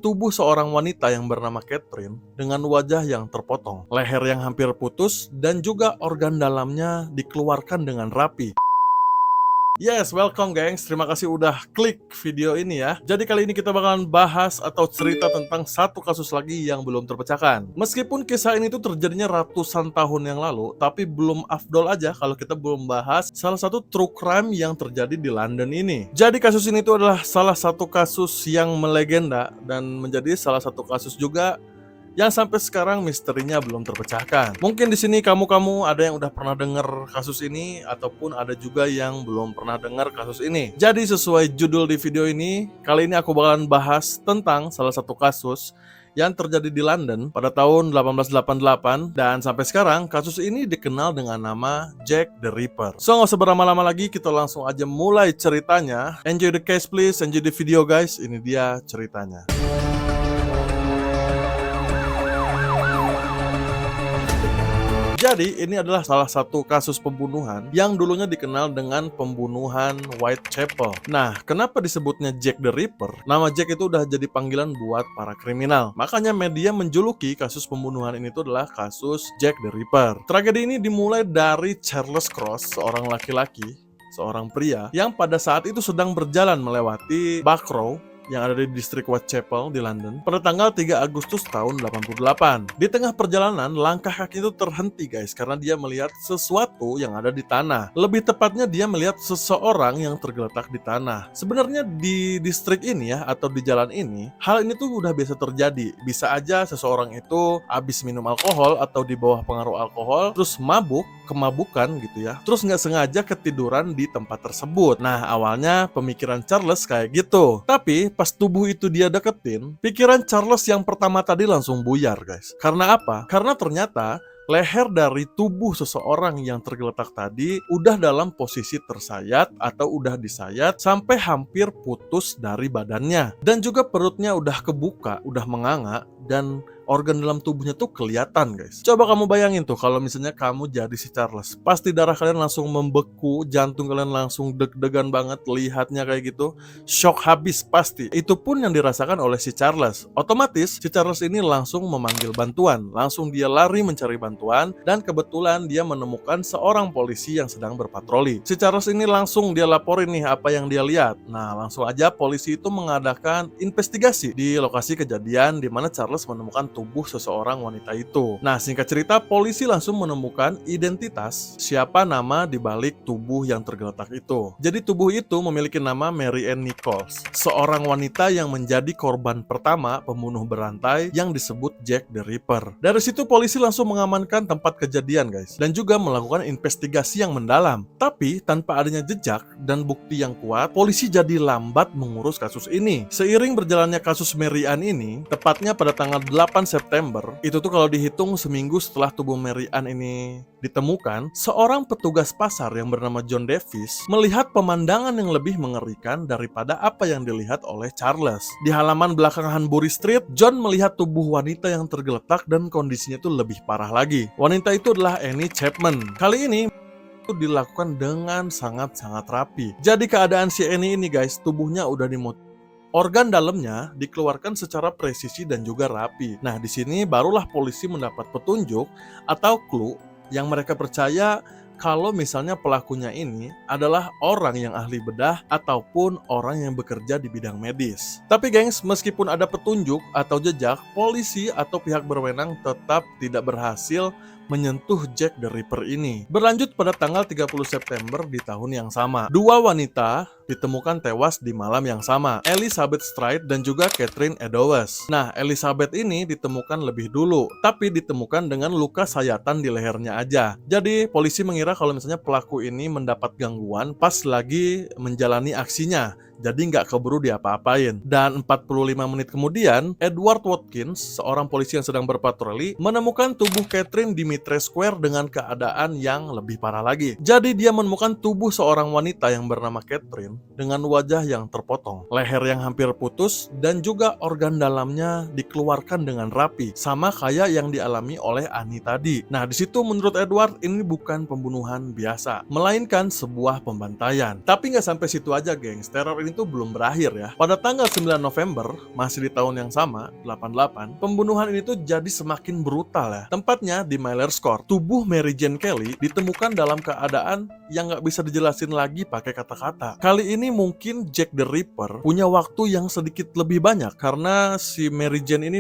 Tubuh seorang wanita yang bernama Catherine dengan wajah yang terpotong, leher yang hampir putus, dan juga organ dalamnya dikeluarkan dengan rapi. Yes, welcome gengs. Terima kasih udah klik video ini ya. Jadi kali ini kita bakalan bahas atau cerita tentang satu kasus lagi yang belum terpecahkan. Meskipun kisah ini tuh terjadinya ratusan tahun yang lalu, tapi belum afdol aja kalau kita belum bahas salah satu true crime yang terjadi di London ini. Jadi kasus ini tuh adalah salah satu kasus yang melegenda dan menjadi salah satu kasus juga yang sampai sekarang misterinya belum terpecahkan. Mungkin di sini kamu ada yang udah pernah dengar kasus ini ataupun ada juga yang belum pernah dengar kasus ini. Jadi sesuai judul di video ini, kali ini aku bakalan bahas tentang salah satu kasus yang terjadi di London pada tahun 1888 dan sampai sekarang kasus ini dikenal dengan nama Jack the Ripper. So nggak usah berlama-lama lagi, kita langsung aja mulai ceritanya. Enjoy the case please, enjoy the video guys. Ini dia ceritanya. Jadi ini adalah salah satu kasus pembunuhan yang dulunya dikenal dengan pembunuhan Whitechapel. Nah, kenapa disebutnya Jack the Ripper? Nama Jack itu udah jadi panggilan buat para kriminal. Makanya media menjuluki kasus pembunuhan ini itu adalah kasus Jack the Ripper. Tragedi ini dimulai dari Charles Cross, seorang laki-laki, seorang pria yang pada saat itu sedang berjalan melewati Buckrow yang ada di distrik Whitechapel di London pada tanggal 3 Agustus tahun 88. Di tengah perjalanan, langkah kaki itu terhenti guys karena dia melihat sesuatu yang ada di tanah. Lebih tepatnya dia melihat seseorang yang tergeletak di tanah. Sebenarnya di distrik ini ya atau di jalan ini, hal ini tuh udah biasa terjadi. Bisa aja seseorang itu habis minum alkohol atau di bawah pengaruh alkohol terus mabuk, kemabukan gitu ya. Terus nggak sengaja ketiduran di tempat tersebut. Nah, awalnya pemikiran Charles kayak gitu. Tapi pas tubuh itu dia deketin, pikiran Charles yang pertama tadi langsung buyar guys. Karena apa? Karena ternyata leher dari tubuh seseorang yang tergeletak tadi udah dalam posisi tersayat atau udah disayat sampai hampir putus dari badannya. Dan juga perutnya udah kebuka, udah menganga dan organ dalam tubuhnya tuh kelihatan guys. Coba kamu bayangin tuh kalau misalnya kamu jadi si Charles. Pasti darah kalian langsung membeku, jantung kalian langsung deg-degan banget lihatnya kayak gitu. Shock habis pasti. Itu pun yang dirasakan oleh si Charles. Otomatis si Charles ini langsung memanggil bantuan. Langsung dia lari mencari bantuan dan kebetulan dia menemukan seorang polisi yang sedang berpatroli. Si Charles ini langsung dia laporin nih apa yang dia lihat. Nah, langsung aja polisi itu mengadakan investigasi di lokasi kejadian di mana Charles menemukan tubuh seseorang wanita itu. Nah, singkat cerita, polisi langsung menemukan identitas siapa nama di balik tubuh yang tergeletak itu. Jadi tubuh itu memiliki nama Mary Ann Nichols, seorang wanita yang menjadi korban pertama pembunuh berantai yang disebut Jack the Ripper. Dari situ polisi langsung mengamankan tempat kejadian guys, dan juga melakukan investigasi yang mendalam. Tapi tanpa adanya jejak dan bukti yang kuat, polisi jadi lambat mengurus kasus ini. Seiring berjalannya kasus Mary Ann ini, tepatnya pada tanggal 8 September, itu tuh kalau dihitung seminggu setelah tubuh Mary Ann ini ditemukan, seorang petugas pasar yang bernama John Davis melihat pemandangan yang lebih mengerikan daripada apa yang dilihat oleh Charles. Di halaman belakang Hanbury Street, John melihat tubuh wanita yang tergeletak dan kondisinya itu lebih parah lagi. Wanita itu adalah Annie Chapman. Kali ini itu dilakukan dengan sangat-sangat rapi. Jadi keadaan si Annie ini guys, tubuhnya udah dimutilasi. Organ dalamnya dikeluarkan secara presisi dan juga rapi. Nah, di sini barulah polisi mendapat petunjuk atau clue yang mereka percaya kalau misalnya pelakunya ini adalah orang yang ahli bedah ataupun orang yang bekerja di bidang medis. Tapi gengs, meskipun ada petunjuk atau jejak, polisi atau pihak berwenang tetap tidak berhasil menyentuh Jack the Ripper ini. Berlanjut pada tanggal 30 September di tahun yang sama, dua wanita ditemukan tewas di malam yang sama, Elizabeth Stride dan juga Catherine Eddowes. Nah, Elizabeth ini ditemukan lebih dulu, tapi ditemukan dengan luka sayatan di lehernya aja. Jadi, polisi mengira kalau misalnya pelaku ini mendapat gangguan pas lagi menjalani aksinya. Jadi nggak keburu diapa-apain. Dan 45 menit kemudian, Edward Watkins, seorang polisi yang sedang berpatroli, menemukan tubuh Catherine di Mitre Square dengan keadaan yang lebih parah lagi. Jadi dia menemukan tubuh seorang wanita yang bernama Catherine dengan wajah yang terpotong, leher yang hampir putus, dan juga organ dalamnya dikeluarkan dengan rapi, sama kayak yang dialami oleh Annie tadi. Nah, di situ menurut Edward ini bukan pembunuhan biasa, melainkan sebuah pembantaian. Tapi nggak sampai situ aja, gengs. Teror ini ini tuh belum berakhir ya. Pada tanggal 9 November, masih di tahun yang sama, 88, pembunuhan ini tuh jadi semakin brutal ya. Tempatnya di Myers Court. Tubuh Mary Jane Kelly ditemukan dalam keadaan yang nggak bisa dijelasin lagi pakai kata-kata. Kali ini mungkin Jack the Ripper punya waktu yang sedikit lebih banyak karena si Mary Jane ini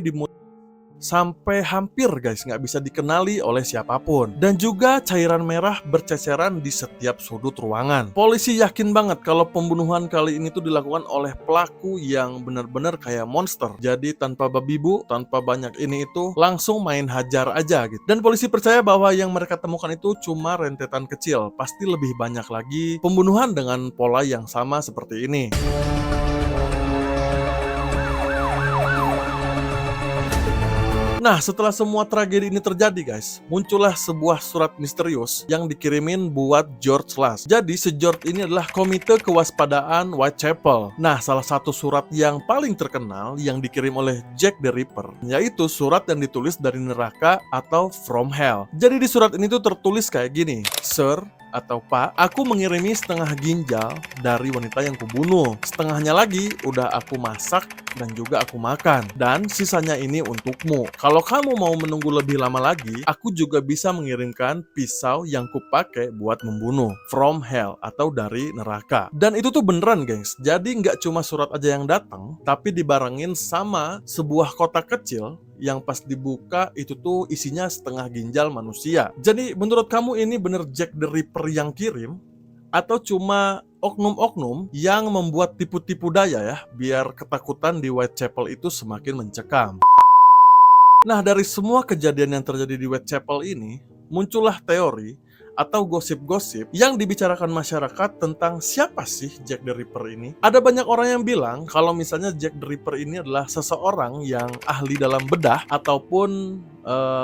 sampai hampir guys nggak bisa dikenali oleh siapapun. Dan juga cairan merah berceceran di setiap sudut ruangan. Polisi yakin banget kalau pembunuhan kali ini tuh dilakukan oleh pelaku yang benar-benar kayak monster. Jadi tanpa babi bu, tanpa banyak ini itu, langsung main hajar aja gitu. Dan polisi percaya bahwa yang mereka temukan itu cuma rentetan kecil. Pasti lebih banyak lagi pembunuhan dengan pola yang sama seperti ini. Nah, setelah semua tragedi ini terjadi guys, muncullah sebuah surat misterius yang dikirimin buat George Lass. Jadi si George ini adalah Komite Kewaspadaan Whitechapel. Nah, salah satu surat yang paling terkenal yang dikirim oleh Jack the Ripper, yaitu surat yang ditulis dari neraka atau From Hell. Jadi di surat ini tuh tertulis kayak gini, Sir, atau Pak, aku mengirimi setengah ginjal dari wanita yang kubunuh. Setengahnya lagi udah aku masak dan juga aku makan. Dan sisanya ini untukmu. Kalau kamu mau menunggu lebih lama lagi, aku juga bisa mengirimkan pisau yang kupakai buat membunuh. From Hell atau dari neraka. Dan itu tuh beneran gengs. Jadi nggak cuma surat aja yang datang, tapi dibarengin sama sebuah kotak kecil yang pas dibuka itu tuh isinya setengah ginjal manusia. Jadi menurut kamu ini bener Jack the Ripper yang kirim? Atau cuma oknum-oknum yang membuat tipu-tipu daya ya, biar ketakutan di Whitechapel itu semakin mencekam? Nah, dari semua kejadian yang terjadi di Whitechapel ini, muncullah teori atau gosip-gosip yang dibicarakan masyarakat tentang siapa sih Jack the Ripper ini. Ada banyak orang yang bilang kalau misalnya Jack the Ripper ini adalah seseorang yang ahli dalam bedah ataupun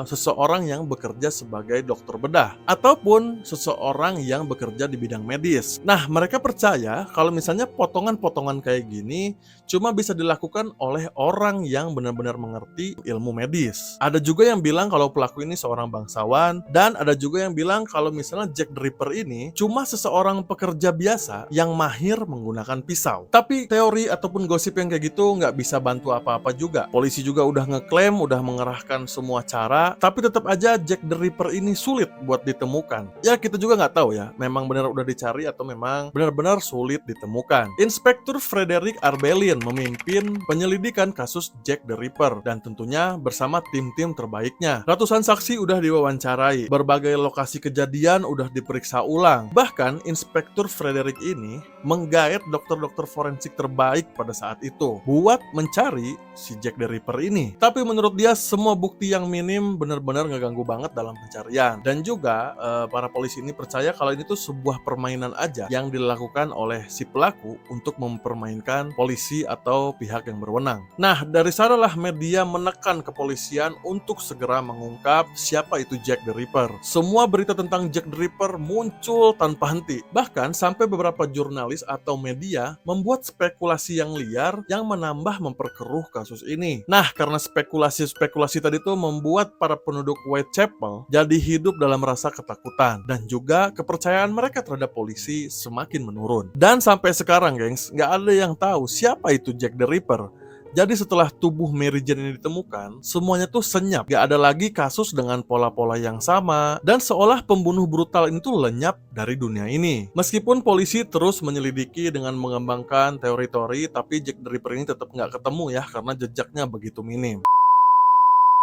seseorang yang bekerja sebagai dokter bedah ataupun seseorang yang bekerja di bidang medis. Nah, mereka percaya kalau misalnya potongan-potongan kayak gini cuma bisa dilakukan oleh orang yang benar-benar mengerti ilmu medis. Ada juga yang bilang kalau pelaku ini seorang bangsawan, dan ada juga yang bilang kalau misalnya Jack the Ripper ini cuma seseorang pekerja biasa yang mahir menggunakan pisau. Tapi teori ataupun gosip yang kayak gitu nggak bisa bantu apa-apa juga. Polisi juga udah ngeklaim, udah mengerahkan semua cara, tapi tetap aja Jack the Ripper ini sulit buat ditemukan. Ya kita juga nggak tahu ya, memang benar udah dicari atau memang benar-benar sulit ditemukan. Inspektur Frederick Arbelin memimpin penyelidikan kasus Jack the Ripper dan tentunya bersama tim-tim terbaiknya. Ratusan saksi udah diwawancarai, berbagai lokasi kejadian udah diperiksa ulang. Bahkan Inspektur Frederick ini menggait dokter-dokter forensik terbaik pada saat itu buat mencari si Jack the Ripper ini. Tapi menurut dia semua bukti yang minim benar-benar ngeganggu banget dalam pencarian. Dan juga para polisi ini percaya kalau ini tuh sebuah permainan aja yang dilakukan oleh si pelaku untuk mempermainkan polisi atau pihak yang berwenang. Nah, dari sanalah media menekan kepolisian untuk segera mengungkap siapa itu Jack the Ripper. Semua berita tentang Jack the Ripper muncul tanpa henti. Bahkan sampai beberapa jurnalis atau media membuat spekulasi yang liar yang menambah memperkeruh kasus ini. Nah, karena spekulasi tadi tuh membuat para penduduk Whitechapel jadi hidup dalam rasa ketakutan dan juga kepercayaan mereka terhadap polisi semakin menurun. Dan sampai sekarang, gengs, nggak ada yang tahu siapa itu Jack the Ripper. Jadi setelah tubuh Mary Jane ini ditemukan, semuanya tuh senyap. Gak ada lagi kasus dengan pola-pola yang sama, dan seolah pembunuh brutal ini tuh lenyap dari dunia ini. Meskipun polisi terus menyelidiki dengan mengembangkan teori-teori, tapi Jack the Ripper ini tetap nggak ketemu ya, karena jejaknya begitu minim.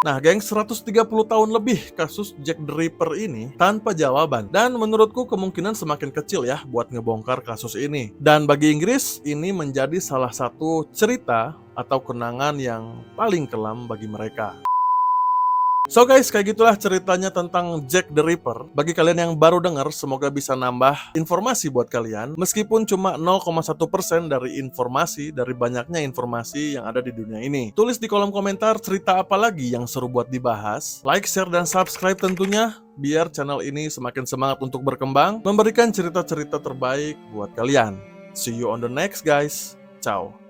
Nah, geng, 130 tahun lebih kasus Jack the Ripper ini tanpa jawaban. Dan menurutku kemungkinan semakin kecil ya buat ngebongkar kasus ini. Dan bagi Inggris, ini menjadi salah satu cerita atau kenangan yang paling kelam bagi mereka. So guys, kayak gitulah ceritanya tentang Jack the Ripper. Bagi kalian yang baru dengar, semoga bisa nambah informasi buat kalian. Meskipun cuma 0,1% dari informasi, dari banyaknya informasi yang ada di dunia ini. Tulis di kolom komentar cerita apa lagi yang seru buat dibahas. Like, share, dan subscribe tentunya, biar channel ini semakin semangat untuk berkembang, memberikan cerita-cerita terbaik buat kalian. See you on the next guys. Ciao.